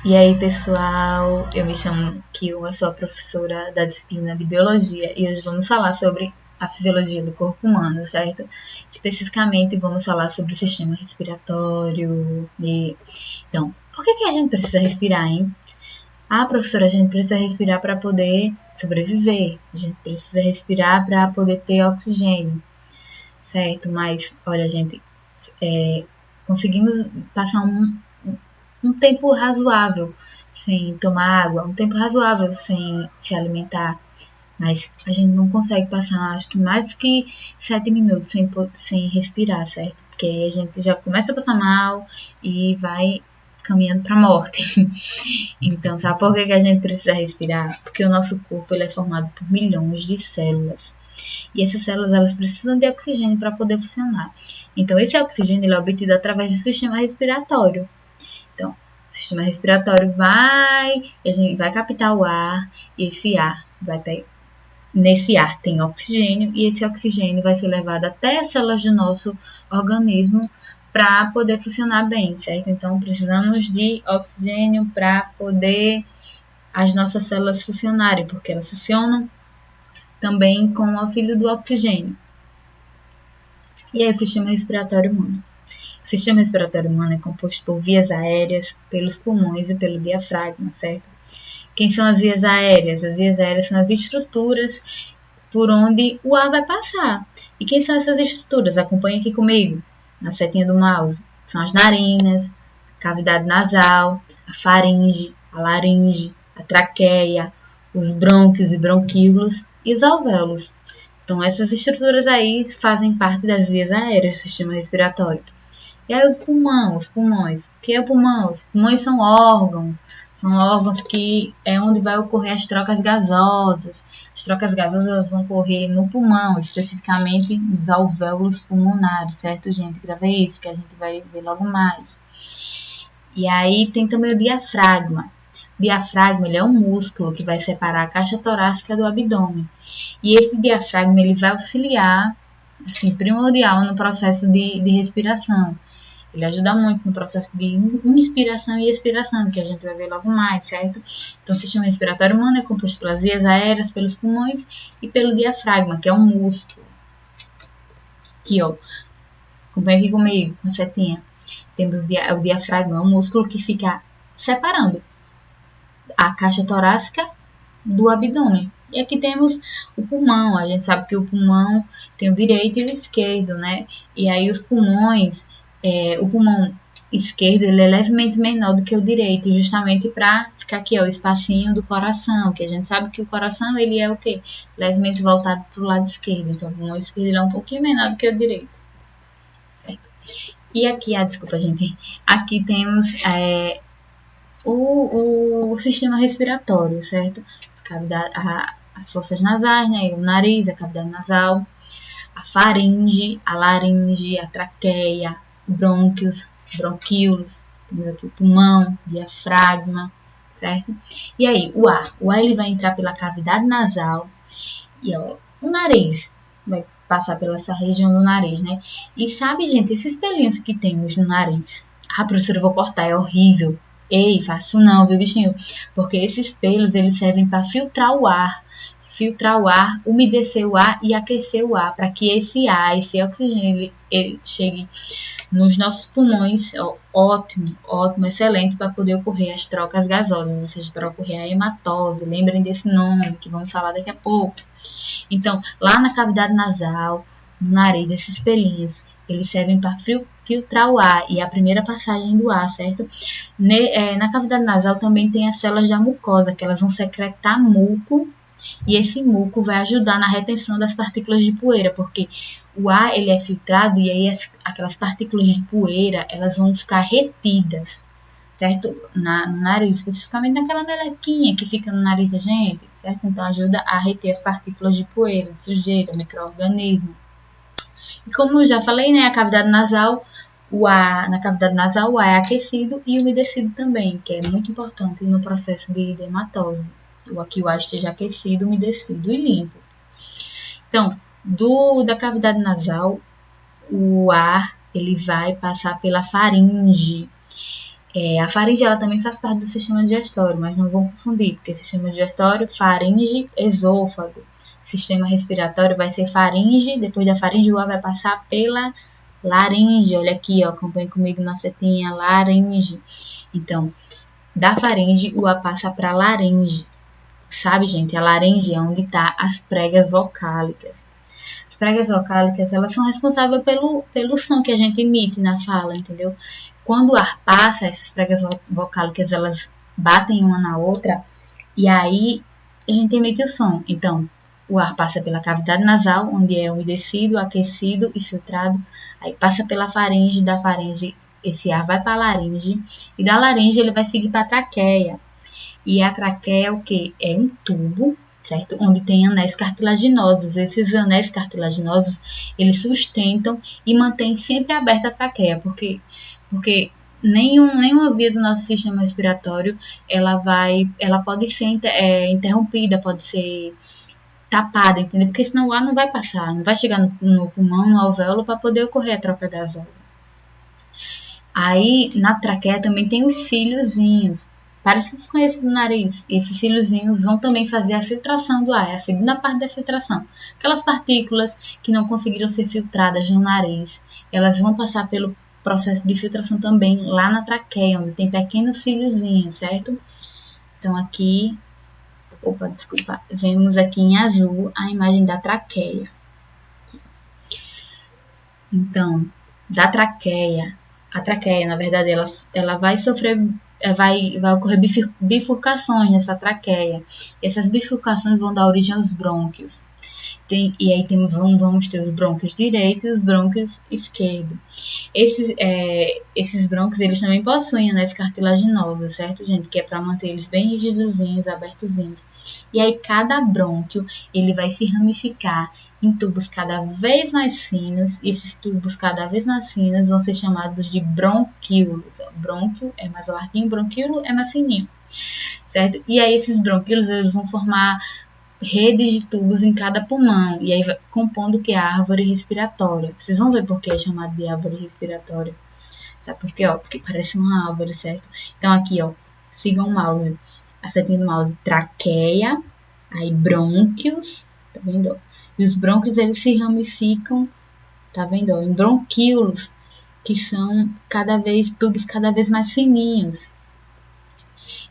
E aí, pessoal, eu me chamo Kill, eu sou a professora da disciplina de Biologia e hoje vamos falar sobre a fisiologia do corpo humano, certo? Especificamente, vamos falar sobre o sistema respiratório e... Então, por que a gente precisa respirar, hein? Ah, professora, a gente precisa respirar para poder sobreviver, a gente precisa respirar para poder ter oxigênio, certo? Mas, olha, gente, conseguimos passar um tempo razoável sem tomar água, um tempo razoável sem se alimentar, mas a gente não consegue passar, acho que mais que 7 minutos sem respirar, certo? Porque aí a gente já começa a passar mal e vai caminhando para a morte. Então, sabe por que a gente precisa respirar? Porque o nosso corpo ele é formado por milhões de células. E essas células elas precisam de oxigênio para poder funcionar. Então, esse oxigênio ele é obtido através do sistema respiratório. Então, o sistema respiratório a gente vai captar o ar, e esse ar nesse ar tem oxigênio, e esse oxigênio vai ser levado até as células do nosso organismo para poder funcionar bem, certo? Então, precisamos de oxigênio para poder as nossas células funcionarem, porque elas funcionam também com o auxílio do oxigênio. E aí, o sistema respiratório humano. O sistema respiratório humano é composto por vias aéreas, pelos pulmões e pelo diafragma, certo? Quem são as vias aéreas? As vias aéreas são as estruturas por onde o ar vai passar. E quem são essas estruturas? Acompanhe aqui comigo, na setinha do mouse. São as narinas, a cavidade nasal, a faringe, a laringe, a traqueia, os brônquios e bronquíolos e os alvéolos. Então, essas estruturas aí fazem parte das vias aéreas do sistema respiratório. E aí o pulmão, os pulmões. O que é o pulmão? Os pulmões são órgãos que é onde vai ocorrer as trocas gasosas. As trocas gasosas vão ocorrer no pulmão, especificamente nos alvéolos pulmonares, certo, gente? Gravei isso, que a gente vai ver logo mais. E aí tem também o diafragma. O diafragma ele é um músculo que vai separar a caixa torácica do abdômen. E esse diafragma ele vai auxiliar, assim, primordial no processo de respiração. Ele ajuda muito no processo de inspiração e expiração, que a gente vai ver logo mais, certo? Então, o sistema respiratório humano é composto pelas vias aéreas, pelos pulmões e pelo diafragma, que é um músculo. Aqui, ó. Acompanha aqui comigo, uma setinha. Temos o diafragma, é um músculo que fica separando a caixa torácica do abdômen. E aqui temos o pulmão. A gente sabe que o pulmão tem o direito e o esquerdo, né? E aí os pulmões... o pulmão esquerdo ele é levemente menor do que o direito, justamente para ficar aqui, ó, o espacinho do coração, que a gente sabe que o coração ele é o quê? Levemente voltado para o lado esquerdo, então o pulmão esquerdo ele é um pouquinho menor do que o direito, certo? E aqui, desculpa, gente, aqui temos o sistema respiratório, certo? As fossas nasais, né? O nariz, a cavidade nasal, a faringe, a laringe, a traqueia, brônquios, bronquíolos, temos aqui o pulmão, diafragma, certo? E aí, o ar ele vai entrar pela cavidade nasal e ó, o nariz vai passar pela essa região do nariz, né? E sabe, gente, esses pelinhos que temos no nariz, professora, eu vou cortar, é horrível. Ei, faço não, viu, bichinho? Porque esses pelos, eles servem para filtrar o ar, umedecer o ar e aquecer o ar, para que esse ar, esse oxigênio, ele chegue nos nossos pulmões, ótimo, excelente, para poder ocorrer as trocas gasosas, ou seja, para ocorrer a hematose. Lembrem desse nome, que vamos falar daqui a pouco. Então, lá na cavidade nasal, no nariz, esses pelinhos, eles servem para filtrar o ar e a primeira passagem do ar, certo? Na cavidade nasal também tem as células da mucosa, que elas vão secretar muco, e esse muco vai ajudar na retenção das partículas de poeira, porque o ar ele é filtrado e aí aquelas partículas de poeira elas vão ficar retidas, certo? No nariz, especificamente naquela melequinha que fica no nariz da gente, certo? Então ajuda a reter as partículas de poeira, de sujeira, micro-organismo. E como eu já falei, né, a cavidade nasal, na cavidade nasal o ar é aquecido e umedecido também, que é muito importante no processo de hematose. Aqui o ar esteja aquecido, umedecido e limpo. Então, da cavidade nasal, o ar ele vai passar pela faringe. A faringe ela também faz parte do sistema digestório, mas não vão confundir, porque sistema digestório, faringe, esôfago. Sistema respiratório vai ser faringe, depois da faringe o ar vai passar pela laringe. Olha aqui, ó, acompanhe comigo na setinha, laringe. Então, da faringe o ar passa para a laringe. Sabe, gente, a laringe é onde tá as pregas vocálicas. As pregas vocálicas, elas são responsáveis pelo som que a gente emite na fala, entendeu? Quando o ar passa, essas pregas vocálicas, elas batem uma na outra e aí a gente emite o som. Então, o ar passa pela cavidade nasal, onde é umedecido, aquecido e filtrado. Aí passa pela faringe, da faringe esse ar vai para a laringe e da laringe ele vai seguir para a traqueia. E a traqueia é o quê? É um tubo, certo? Onde tem anéis cartilaginosos. Esses anéis cartilaginosos, eles sustentam e mantêm sempre aberta a traqueia, porque nenhuma via do nosso sistema respiratório, ela pode ser interrompida, pode ser tapada, entendeu? Porque senão o ar não vai passar, não vai chegar no pulmão, no alvéolo, para poder ocorrer a troca gasosa. Aí, na traqueia também tem os cíliozinhos, parecidos com esse do nariz. Esses cíliozinhos vão também fazer a filtração do ar, é a segunda parte da filtração. Aquelas partículas que não conseguiram ser filtradas no nariz, elas vão passar pelo processo de filtração também lá na traqueia, onde tem pequenos cíliozinhos, certo? Então aqui, vemos aqui em azul a imagem da traqueia. Então, da traqueia, a traqueia, na verdade, ela vai sofrer, vai ocorrer bifurcações nessa traqueia. Essas bifurcações vão dar origem aos brônquios. E aí vamos ter os brônquios direito e os brônquios esquerdo. Esses brônquios, eles também possuem anéis cartilaginosos, certo, gente? Que é para manter eles bem rigidozinhos, abertozinhos. E aí cada brônquio, ele vai se ramificar em tubos cada vez mais finos. E esses tubos cada vez mais finos vão ser chamados de bronquíolos. Brônquio é mais larguinho, bronquíolo é mais fininho, certo? E aí esses bronquíolos, eles vão formar redes de tubos em cada pulmão, e aí compondo que é a árvore respiratória. Vocês vão ver por que é chamado de árvore respiratória. Sabe por quê? Porque parece uma árvore, certo? Então aqui, ó, sigam o mouse, a setinha do mouse, traqueia, aí brônquios, tá vendo? E os brônquios, eles se ramificam, tá vendo? Em bronquíolos, que são tubos cada vez mais fininhos.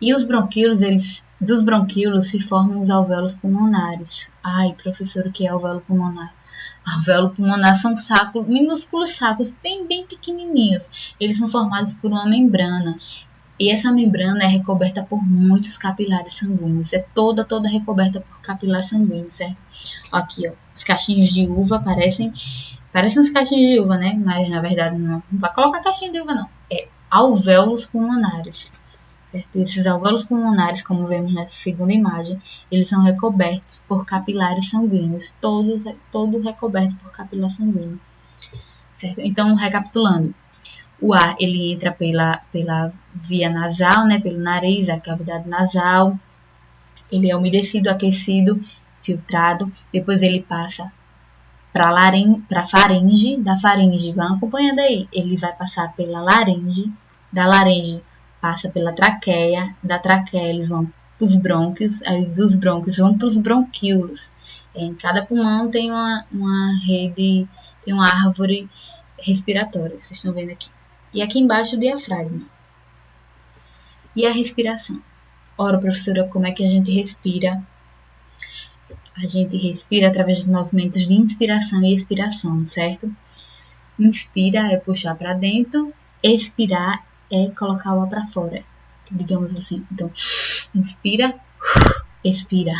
E os bronquíolos, dos bronquíolos se formam os alvéolos pulmonares. Ai, professor, o que é alvéolo pulmonar? Alvéolo pulmonar são minúsculos sacos, bem pequenininhos. Eles são formados por uma membrana. E essa membrana é recoberta por muitos capilares sanguíneos. É toda recoberta por capilar sanguíneo, certo? Aqui, ó, os cachinhos de uva parecem uns cachinhos de uva, né? Mas, na verdade, não vai colocar caixinha de uva, não. É alvéolos pulmonares. Certo? Esses alvéolos pulmonares, como vemos nessa segunda imagem, eles são recobertos por capilares sanguíneos, todo recoberto por capilar sanguíneo. Certo? Então, recapitulando, o ar ele entra pela via nasal, né, pelo nariz, a cavidade nasal, ele é umedecido, aquecido, filtrado, depois ele passa para a faringe, da faringe, vão acompanhando aí, ele vai passar pela laringe, da laringe passa pela traqueia, da traqueia eles vão para os brônquios, aí dos brônquios vão para os bronquíolos. Em cada pulmão tem uma rede, tem uma árvore respiratória, vocês estão vendo aqui. E aqui embaixo o diafragma. E a respiração. Ora, professora, como é que a gente respira? A gente respira através dos movimentos de inspiração e expiração, certo? Inspira é puxar para dentro, expirar é colocar o ar para fora, digamos assim. Então, inspira, expira.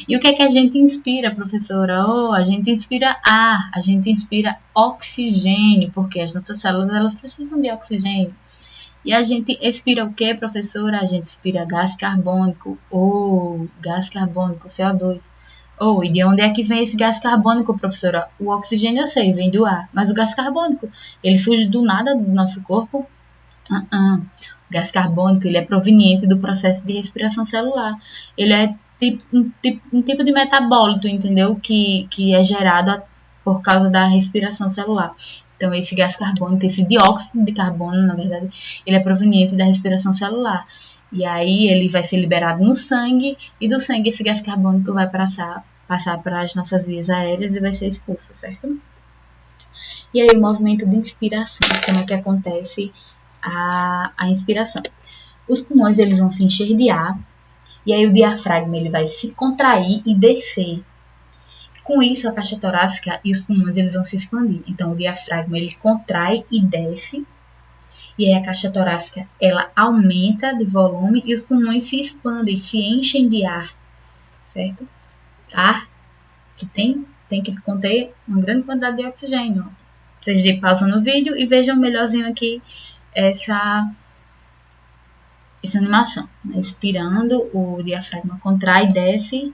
E o que é que a gente inspira, professora? A gente inspira ar, a gente inspira oxigênio, porque as nossas células, elas precisam de oxigênio. E a gente expira o que, professora? A gente expira gás carbônico, gás carbônico, CO2. E de onde é que vem esse gás carbônico, professora? O oxigênio eu sei, vem do ar, mas o gás carbônico, ele surge do nada do nosso corpo? O gás carbônico, ele é proveniente do processo de respiração celular. Ele é um tipo de metabólito, entendeu? Que é gerado por causa da respiração celular. Então, esse gás carbônico, esse dióxido de carbono, na verdade, ele é proveniente da respiração celular. E aí ele vai ser liberado no sangue, e do sangue esse gás carbônico vai passar para as nossas vias aéreas e vai ser expulso, certo? E aí o movimento de inspiração, como é que acontece a inspiração? Os pulmões eles vão se encher de ar, e aí o diafragma ele vai se contrair e descer. Com isso, a caixa torácica e os pulmões eles vão se expandir. Então, o diafragma ele contrai e desce, e aí a caixa torácica ela aumenta de volume e os pulmões se expandem, se enchem de ar, certo? Ar que tem que conter uma grande quantidade de oxigênio. Vocês dêem pausa no vídeo e vejam melhorzinho aqui essa animação. Expirando, o diafragma contrai e desce,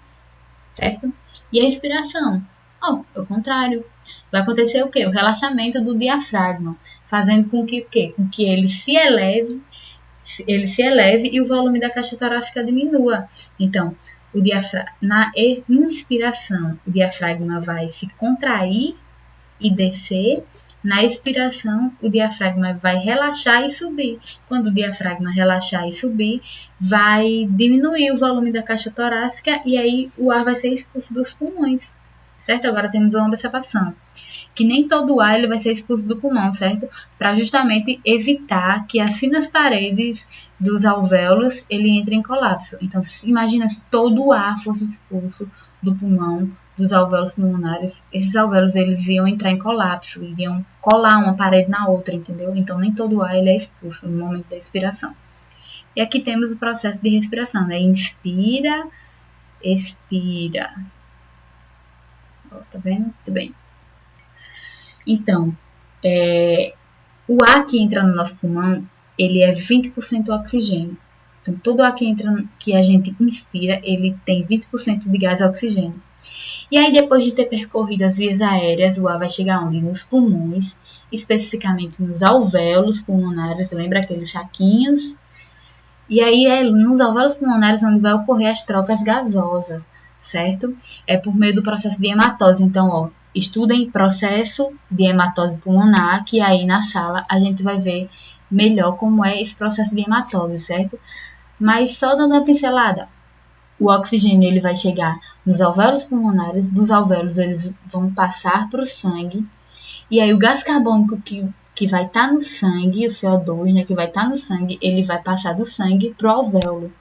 certo? E a expiração, é o contrário. Vai acontecer o quê? O relaxamento do diafragma, fazendo com que ele se eleve e o volume da caixa torácica diminua. Então, na inspiração, o diafragma vai se contrair e descer. Na expiração, o diafragma vai relaxar e subir. Quando o diafragma relaxar e subir, vai diminuir o volume da caixa torácica e aí o ar vai ser expulso dos pulmões, certo? Agora temos uma observação, que nem todo o ar ele vai ser expulso do pulmão, certo? Para justamente evitar que as finas paredes dos alvéolos ele entre em colapso. Então, imagina se todo o ar fosse expulso do pulmão, dos alvéolos pulmonares, esses alvéolos eles iam entrar em colapso, iriam colar uma parede na outra, entendeu? Então, nem todo o ar ele é expulso no momento da expiração. E aqui temos o processo de respiração, né? Inspira, expira. Tá vendo? Muito bem. Então, o ar que entra no nosso pulmão, ele é 20% oxigênio. Então, todo ar que a gente inspira, ele tem 20% de gás oxigênio. E aí, depois de ter percorrido as vias aéreas, o ar vai chegar onde? Nos pulmões, especificamente nos alvéolos pulmonares, lembra aqueles saquinhos? E aí, nos alvéolos pulmonares onde vai ocorrer as trocas gasosas, certo? É por meio do processo de hematose. Então, estudem processo de hematose pulmonar, que aí na sala a gente vai ver melhor como é esse processo de hematose, certo? Mas só dando uma pincelada, o oxigênio ele vai chegar nos alvéolos pulmonares, dos alvéolos eles vão passar para o sangue, e aí o gás carbônico que vai estar no sangue, o CO2, né, que vai estar no sangue, ele vai passar do sangue para o alvéolo.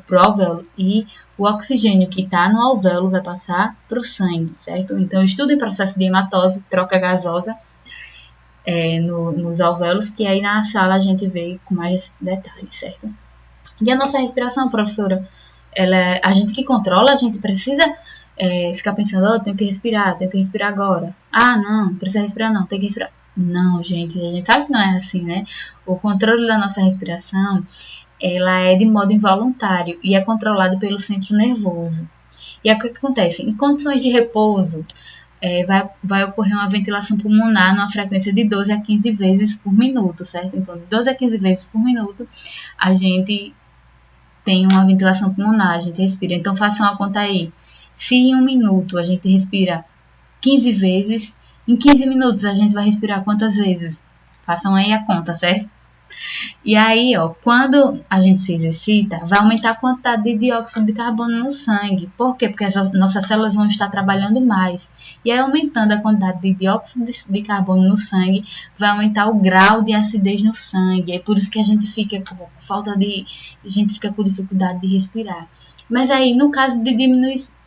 Pro alvéolo. E o oxigênio que está no alvéolo vai passar para o sangue, certo? Então, estudo em processo de hematose, troca gasosa nos alvéolos, que aí na sala a gente vê com mais detalhes, certo? E a nossa respiração, professora, a gente que controla, a gente precisa ficar pensando, tenho que respirar agora. Não precisa respirar não, tem que respirar. Não, gente, a gente sabe que não é assim, né? O controle da nossa respiração, ela é de modo involuntário e é controlado pelo centro nervoso. E aí o que acontece? Em condições de repouso, vai ocorrer uma ventilação pulmonar numa frequência de 12 a 15 vezes por minuto, certo? Então, de 12 a 15 vezes por minuto, a gente tem uma ventilação pulmonar, a gente respira. Então, façam a conta aí. Se em 1 minuto a gente respira 15 vezes, em 15 minutos a gente vai respirar quantas vezes? Façam aí a conta, certo? E aí, quando a gente se exercita, vai aumentar a quantidade de dióxido de carbono no sangue. Por quê? Porque as nossas células vão estar trabalhando mais. E aí, aumentando a quantidade de dióxido de carbono no sangue, vai aumentar o grau de acidez no sangue. É por isso que a gente fica com com dificuldade de respirar. Mas aí, no caso de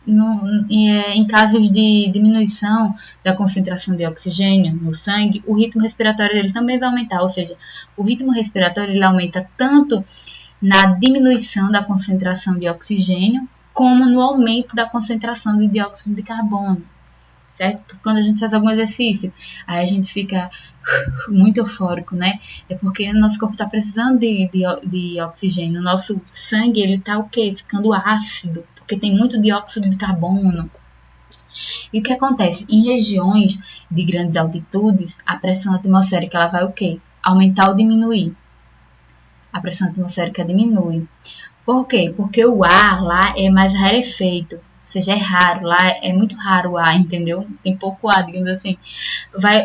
em casos de diminuição da concentração de oxigênio no sangue, o ritmo respiratório ele também vai aumentar, ou seja, o ritmo respiratório ele aumenta tanto na diminuição da concentração de oxigênio, como no aumento da concentração de dióxido de carbono, certo? Quando a gente faz algum exercício, aí a gente fica muito eufórico, né? É porque o nosso corpo está precisando de oxigênio, o nosso sangue ele está o quê? Ficando ácido, porque tem muito dióxido de carbono. E o que acontece? Em regiões de grandes altitudes, a pressão atmosférica ela vai o quê? Aumentar ou diminuir? A pressão atmosférica diminui. Por quê? Porque o ar lá é mais rarefeito. seja, é raro, lá é muito raro o ar, entendeu? Tem pouco ar, digamos assim.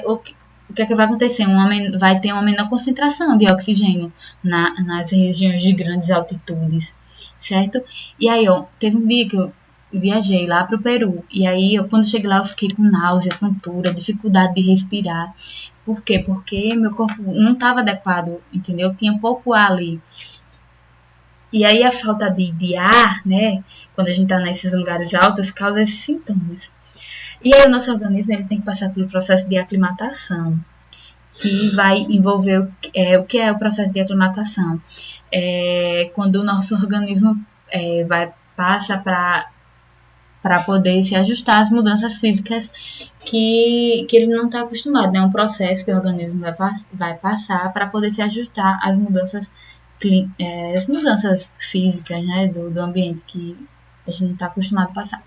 O que é que vai acontecer? Vai ter uma menor concentração de oxigênio nas regiões de grandes altitudes, certo? E aí, ó, teve um dia que eu viajei lá para o Peru, e aí, quando cheguei lá, eu fiquei com náusea, tontura, dificuldade de respirar. Por quê? Porque meu corpo não estava adequado, entendeu? Tinha pouco ar ali. E aí a falta de ar, né, quando a gente está nesses lugares altos, causa esses sintomas. E aí o nosso organismo ele tem que passar pelo processo de aclimatação, que vai envolver o que é o processo de aclimatação. Quando o nosso organismo passa para poder se ajustar às mudanças físicas que ele não está acostumado. É um processo que o organismo vai passar para poder se ajustar às mudanças físicas, né, do ambiente que a gente não está acostumado a passar.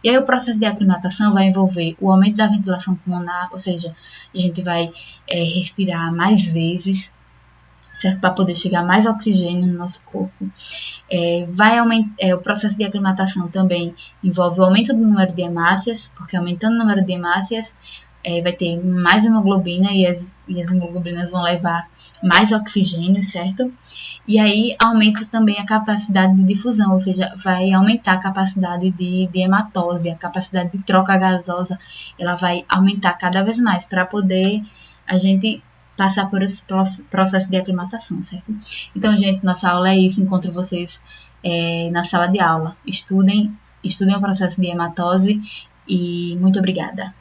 E aí o processo de aclimatação vai envolver o aumento da ventilação pulmonar, ou seja, a gente vai respirar mais vezes, certo? Para poder chegar mais oxigênio no nosso corpo. O processo de aclimatação também envolve o aumento do número de hemácias, porque aumentando o número de hemácias vai ter mais hemoglobina e as hemoglobinas vão levar mais oxigênio, certo? E aí aumenta também a capacidade de difusão, ou seja, vai aumentar a capacidade de hematose, a capacidade de troca gasosa, ela vai aumentar cada vez mais para poder a gente passar por esse processo de aclimatação, certo? Então, gente, nossa aula é isso. Encontro vocês na sala de aula. Estudem o processo de hematose e muito obrigada.